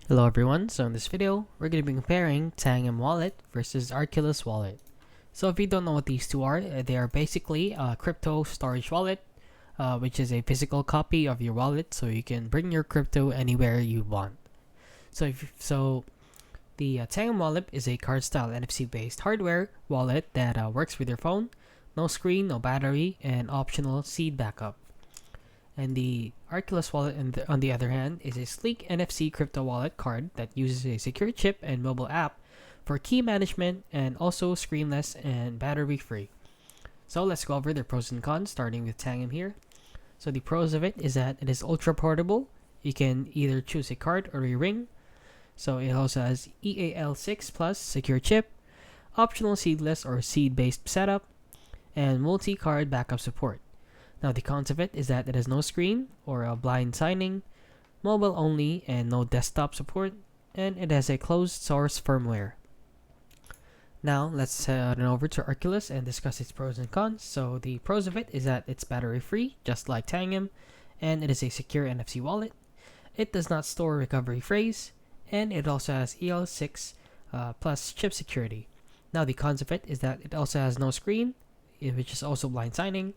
Hello everyone, so in this video, we're going to be comparing Tangem Wallet versus Arculus Wallet. So if you don't know what these two are, they are basically a crypto storage wallet, which is a physical copy of your wallet so you can bring your crypto anywhere you want. So the Tangem Wallet is a card-style NFC-based hardware wallet that works with your phone, no screen, no battery, and optional seed backup. And the Arculus Wallet, on the other hand, is a sleek NFC crypto wallet card that uses a secure chip and mobile app for key management and also screenless and battery free. So let's go over the pros and cons, starting with Tangem here. So the pros of it is that it is ultra portable. You can either choose a card or a ring. So it also has EAL6 Plus secure chip, optional seedless or seed-based setup, and multi-card backup support. Now the cons of it is that it has no screen or a blind signing, mobile only and no desktop support, and it has a closed source firmware. Now let's head on over to Arculus and discuss its pros and cons. So the pros of it is that it's battery free, just like Tangem, and it is a secure NFC wallet. It does not store recovery phrase, and it also has EL6 plus chip security. Now the cons of it is that it also has no screen, which is also blind signing,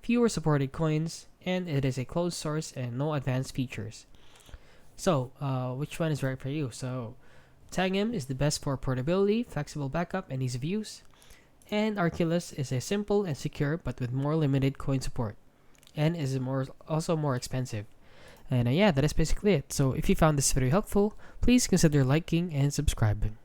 fewer supported coins, and it is a closed source and no advanced features. So, which one is right for you? So, Tangem is the best for portability, flexible backup, and ease of use. And Arculus is a simple and secure but with more limited coin support, and is also more expensive. And yeah, that is basically it. So, if you found this video helpful, please consider liking and subscribing.